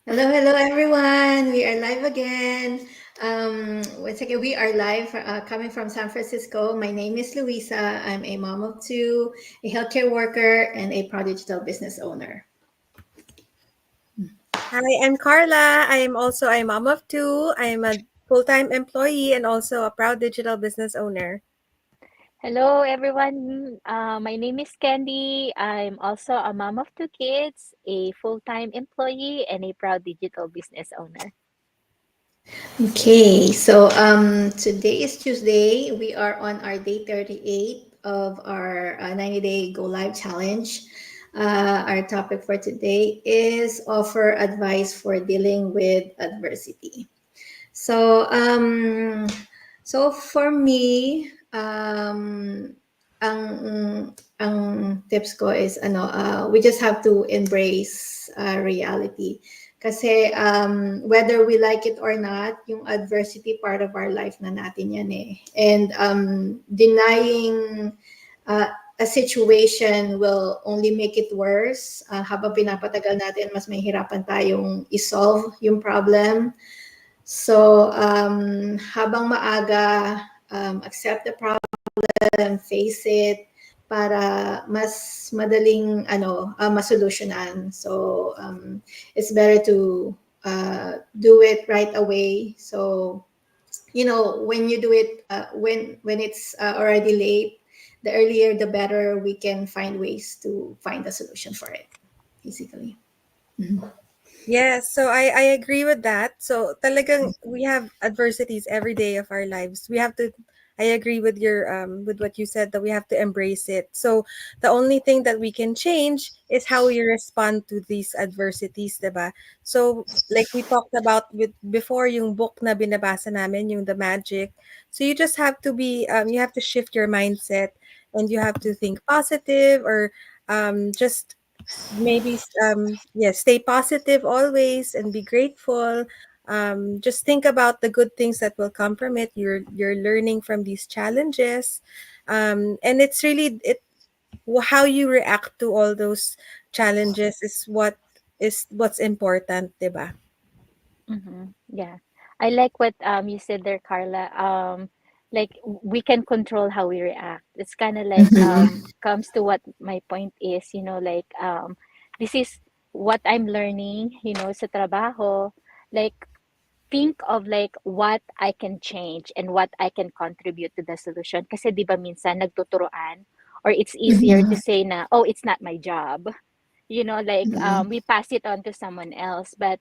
Hello everyone. We are live again. Once again, we are live coming from San Francisco. My name is Luisa. I'm a mom of two, a healthcare worker, and a proud digital business owner. Hi, I'm Carla. I am also a mom of two. I am a full-time employee and also a proud digital business owner. Hello, everyone. My name is Candy. I'm also a mom of two kids, a full-time employee, and a proud digital business owner. Okay, so today is Tuesday. We are on our day 38 of our 90-day Go Live challenge. Our topic for today is offer advice for dealing with adversity. So, so for me, ang ang tips ko is we just have to embrace reality. Kasi whether we like it or not, yung adversity part of our life na natin yan eh. And denying uh, a situation will only make it worse. Habang pinapatagal natin, mas mahirapan tayong isolve yung problem. So, habang maaga, accept the problem, face it, para mas madaling masolusyonan. So, it's better to do it right away. So, when you do it, when it's already late, the earlier the better we can find ways to find a solution for it, basically. Mhm. Yes, so I agree with that. So talagang we have adversities every day of our lives. We have to I agree with your with what you said that we have to embrace it. So the only thing that we can change is how we respond to these adversities, 'di ba? So like we talked about with before yung book na binabasa namin, yung The Magic. So you just have to be you have to shift your mindset and you have to think positive or just maybe stay positive always and be grateful. Just think about the good things that will come from it. You're learning from these challenges, and it's really how you react to all those challenges is what's important, diba? Yeah, I like what you said there, Carla. Like we can control how we react. It's kind of like Mhm. comes to what my point is. Like this is what I'm learning. Sa trabaho, like think of like what I can change and what I can contribute to the solution. Kasi 'di ba minsan nagtuturoan or it's easier to Mhm. say na, oh, it's not my job. Like Mhm. we pass it on to someone else. But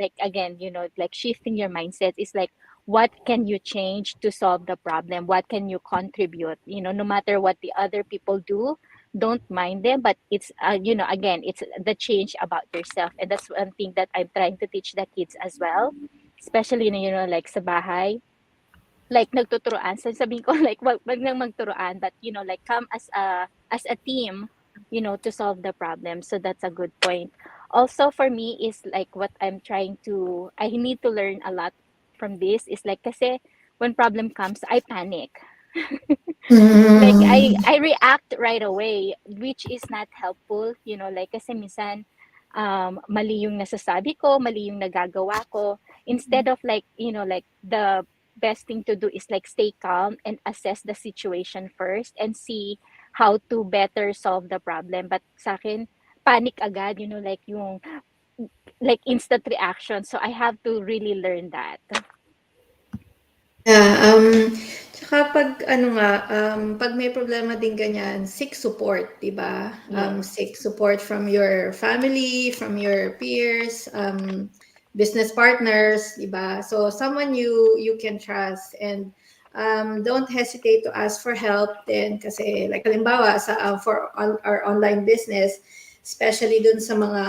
like again, like shifting your mindset is like what can you change to solve the problem? What can you contribute? No matter what the other people do, don't mind them, but it's again, it's the change about yourself. And that's one thing that I'm trying to teach the kids as well, especially like sa bahay, like nagtuturoan. So sabihin ko like wag nang magturoan, but like come as a team, to solve the problem. So that's a good point. Also for me is like what I need to learn a lot from this is like kasi when problem comes, I panic. Like Mhm. I react right away, which is not helpful, like kasi minsan mali yung nasasabi ko, mali yung nagagawa ko. Instead of like, like the best thing to do is like stay calm and assess the situation first and see how to better solve the problem. But sa akin, panic agad, like yung like instant reaction. So I have to really learn that. Yeah, tsaka pag may problema din ganyan, seek support, 'di ba? Yes. Seek support from your family, from your peers, business partners, 'di ba? So someone you can trust, and don't hesitate to ask for help then kasi like halimbawa our online business, especially dun sa mga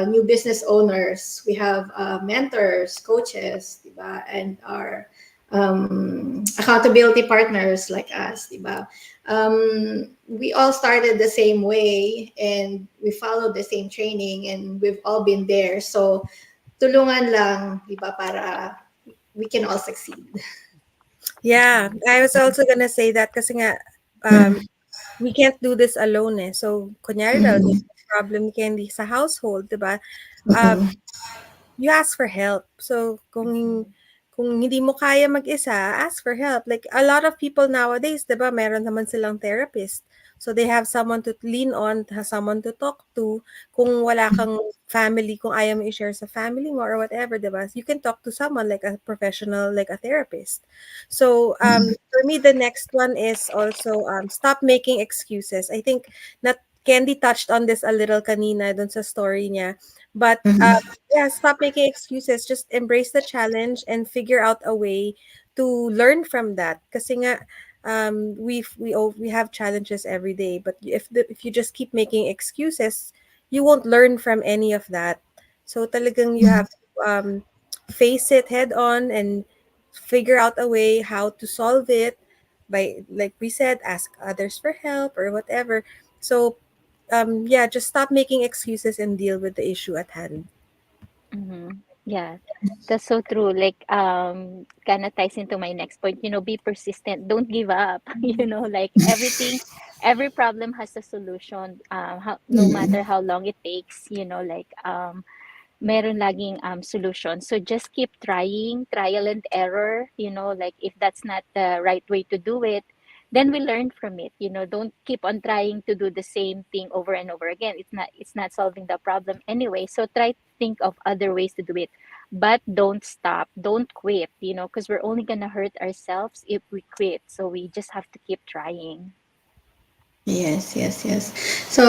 new business owners. We have mentors, coaches, diba? And our accountability partners like us, diba? We all started the same way and we followed the same training and we've all been there. So tulungan lang, diba, para we can all succeed. Yeah, I was also gonna say that kasi nga um we can't do this alone eh. So, kunyari daw, Mhm. may problem ni Candy sa household, di ba? Um, Mhm. you ask for help. So, kung hindi mo kaya mag-isa, ask for help. Like, a lot of people nowadays, di ba, meron naman silang therapist. So, they have someone to lean on, has someone to talk to. Kung wala kang family, kung ayaw mo i-share sa family mo or whatever, di ba, you can talk to someone like a professional, like a therapist. So, for me, the next one is also stop making excuses. I think that Candy touched on this a little kanina dun sa story niya. But Mhm. yeah, stop making excuses. Just embrace the challenge and figure out a way to learn from that. Kasi nga, we have challenges every day. But if you just keep making excuses, you won't learn from any of that. So talagang you have to face it head on and figure out a way how to solve it by, like we said, ask others for help or whatever. So yeah, just stop making excuses and deal with the issue at hand. Mm-hmm. Yeah, that's so true. Like, kind of ties into my next point. Be persistent. Don't give up. Like every problem has a solution. No Mhm. matter how long it takes. Like, meron laging solution. So just keep trying, trial and error. Like if that's not the right way to do it, then we learn from it. Don't keep on trying to do the same thing over and over again. It's not solving the problem anyway. So try to think of other ways to do it. But don't stop. Don't quit, because we're only gonna hurt ourselves if we quit. So we just have to keep trying. Yes, yes, yes. So,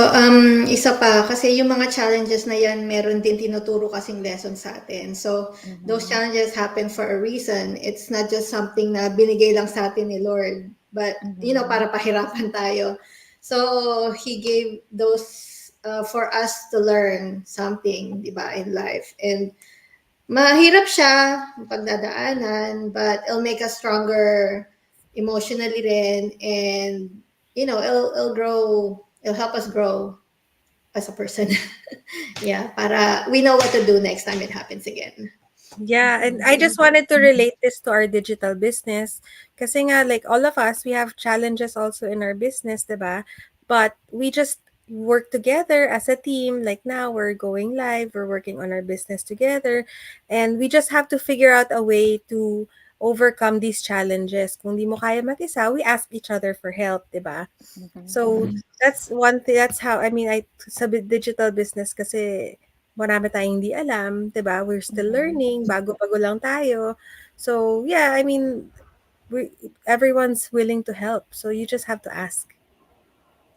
isa pa, kasi yung mga challenges na yan, meron din tinuturo kasing lesson sa atin. So, those Mm-hmm. challenges happen for a reason. It's not just something na binigay lang sa atin ni Lord, but, Mm-hmm. para pahirapan tayo. So, He gave those for us to learn something, di ba, in life. And mahirap siya, pagdadaanan, but it'll make us stronger emotionally rin, and it'll help us grow as a person. Yeah, para we know what to do next time it happens again. Yeah, and I Mm-hmm. just wanted to relate this to our digital business. Kasi nga, like all of us, we have challenges also in our business, diba? But we just work together as a team. Like now, we're going live, we're working on our business together, and we just have to figure out a way to overcome these challenges. Kung di mo kaya mag-isa, we ask each other for help, diba? Mm-hmm. So that's one thing. That's how I mean. Sa digital business kasi marami tayong hindi alam, 'di ba? We're still Mm-hmm. learning, bago-bago lang tayo. So yeah, I mean, everyone's willing to help. So you just have to ask.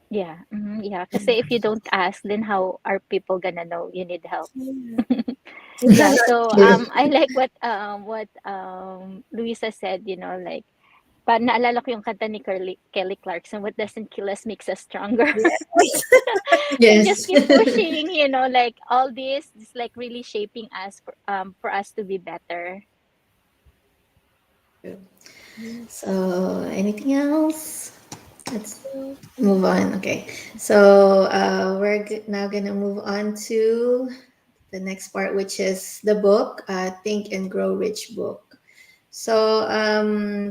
Yeah, yeah. Kasi if you don't ask, then how are people gonna know you need help? Yeah. Yeah. So True. I like what Luisa said. Like, naalala ko yung kanta ni Kelly Clarkson. What doesn't kill us makes us stronger. Yes. And just Yes. keep pushing. Like all this is like really shaping us for us to be better. So, anything else? Let's move on. Okay. So, we're now going to move on to the next part, which is the book, Think and Grow Rich book. So,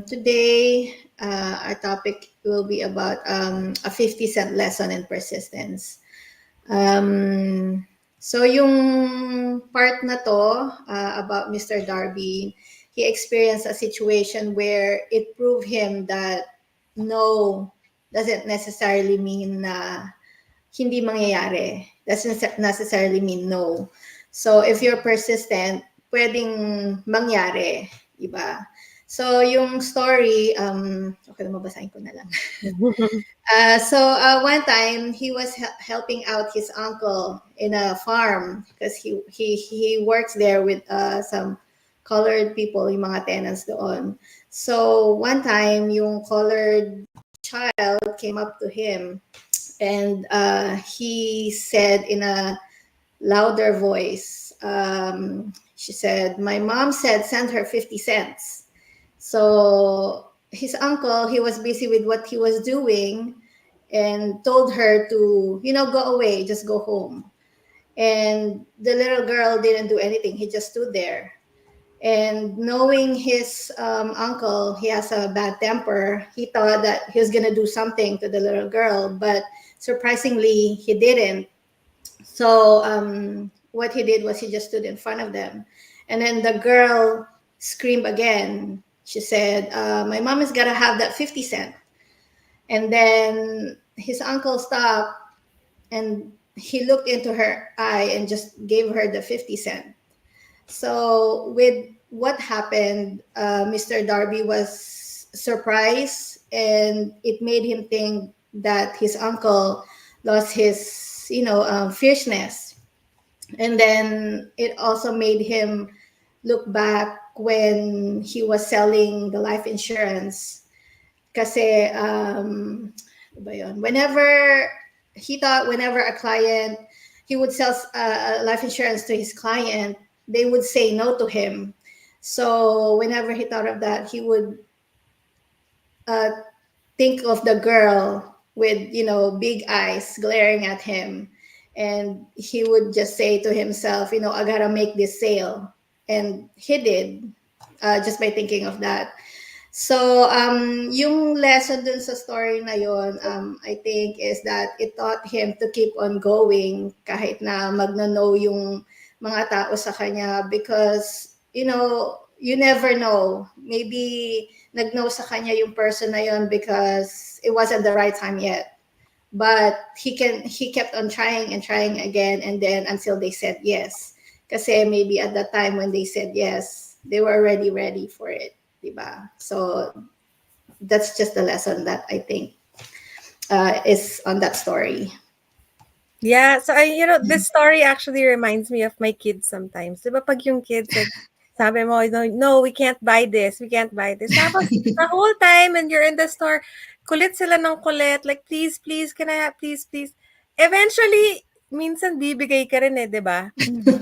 today, our topic will be about a 50-cent lesson in persistence. So, yung part na to, about Mr. Darby, he experienced a situation where it proved him that no doesn't necessarily mean na hindi mangyayari. Doesn't necessarily mean no. So if you're persistent, pwedeng mangyari, iba. So yung story, okay na mabasahin ko na lang. So one time he was helping out his uncle in a farm because he works there with some colored people, yung mga tenants doon. So one time yung colored child came up to him, and he said in a louder voice, she said, "My mom said send her 50 cents." So his uncle, he was busy with what he was doing and told her to, go away, just go home. And the little girl didn't do anything. He just stood there. And knowing his uncle, he has a bad temper, he thought that he was going to do something to the little girl, but surprisingly, he didn't. So what he did was he just stood in front of them. And then the girl screamed again. She said, my mom is going to have that 50 cent. And then his uncle stopped and he looked into her eye and just gave her the 50 cent. So with what happened, Mr. Darby was surprised, and it made him think that his uncle lost his, fierceness. And then it also made him look back when he was selling the life insurance. Kasi, ano ba yun? Whenever a client, he would sell life insurance to his client, they would say no to him. So whenever he thought of that, he would think of the girl with, big eyes glaring at him. And he would just say to himself, I gotta make this sale. And he did, just by thinking of that. So, yung lesson dun sa story na yon, I think, is that it taught him to keep on going kahit na magno-no yung mga tao sa kanya, because, you never know. Maybe nag-no sa kanya yung person na yon because it wasn't the right time yet. But he kept on trying and trying again, and then until they said yes. Kasi maybe at that time when they said yes, they were already ready for it. Diba? So that's just the lesson that I think is on that story. Yeah, so this story actually reminds me of my kids sometimes. Diba pag yung kids like, sabi mo, no, we can't buy this, we can't buy this. Tapos the whole time and you're in the store, kulit sila ng kulit, like, please, can I have, please. Eventually, minsan bibigay ka rin diba?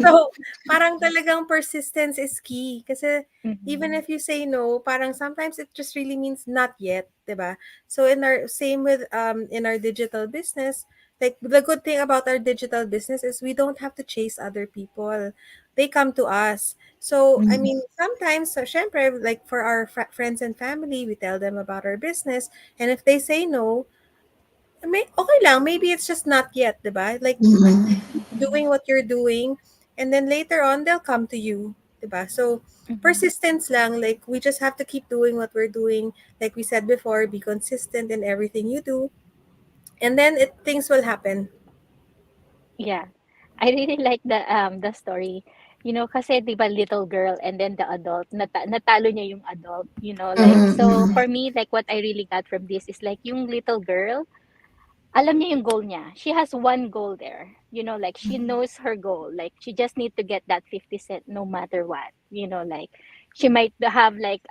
So, parang talagang persistence is key. Kasi even if you say no, parang sometimes it just really means not yet, diba? So, same with in our digital business, like the good thing about our digital business is we don't have to chase other people. They come to us. So, I mean, sometimes, so syempre, like for our friends and family, we tell them about our business. And if they say no, okay lang. Maybe it's just not yet, diba? Like, doing what you're doing. And then later on, they'll come to you, diba? So, persistence lang. Like, we just have to keep doing what we're doing. Like we said before, be consistent in everything you do. And then things will happen. Yeah. I really like the story. Kasi 'di ba little girl and then the adult, natalo niya yung adult, like so for me like what I really got from this is like yung little girl, alam niya yung goal niya. She has one goal there. Like she knows her goal. Like she just need to get that 50 cent no matter what. Like she might have like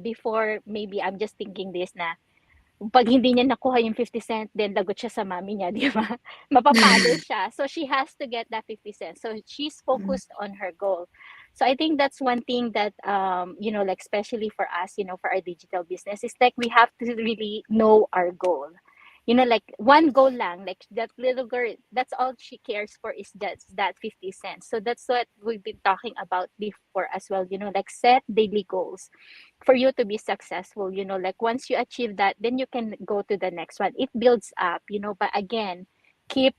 before, maybe I'm just thinking this na pag hindi niya nakuha yung 50 cent, then lagot siya sa mami niya, di ba? Mapapalo siya. So she has to get that 50 cents. So she's focused on her goal. So I think that's one thing that like especially for us, for our digital business, is like we have to really know our goal. Like one goal lang, like that little girl, that's all she cares for is just that 50 cents. So that's what we've been talking about before as well, like set daily goals for you to be successful. Like once you achieve that, then you can go to the next one. It builds up, but again, keep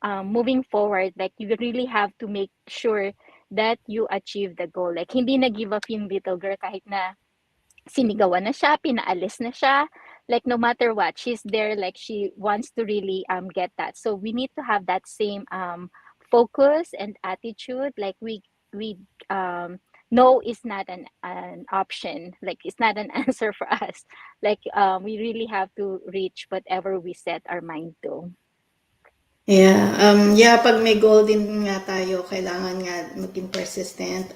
moving forward. Like you really have to make sure that you achieve the goal. Like hindi na give up yung little girl kahit na sinigawan na siya, pinaalis na siya. Like no matter what, she's there. Like she wants to really get that. So we need to have that same focus and attitude. Like we no is not an option. Like it's not an answer for us. Like we really have to reach whatever we set our mind to. Yeah, pag may goal din nga tayo, kailangan nga maging persistent.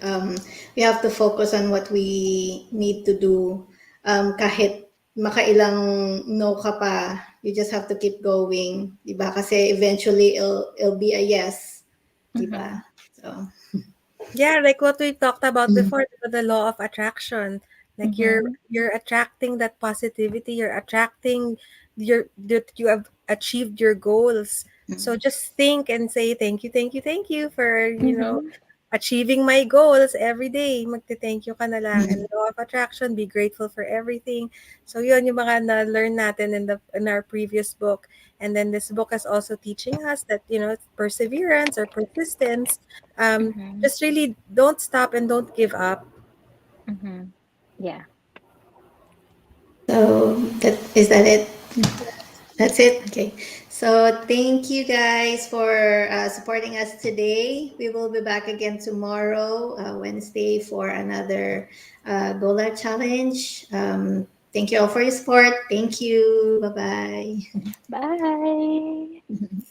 We have to focus on what we need to do. Kahit makailang no ka pa, you just have to keep going, 'di ba? Kasi eventually it'll be a yes, 'di ba? So Yeah, like what we talked about before, the law of attraction. Like you're attracting that positivity, you're attracting that you have achieved your goals. So just think and say thank you for, achieving my goals every day, magte-thank you ka na lang. And law of attraction, be grateful for everything. So yun yung mga na-learn natin in our previous book. And then this book is also teaching us that, perseverance or persistence, Mm-hmm. just really don't stop and don't give up. Mm-hmm. Yeah. So that it? That's it. Okay. So thank you guys for supporting us today. We will be back again tomorrow, Wednesday, for another Gola challenge. Thank you all for your support. Thank you. Bye bye. Bye.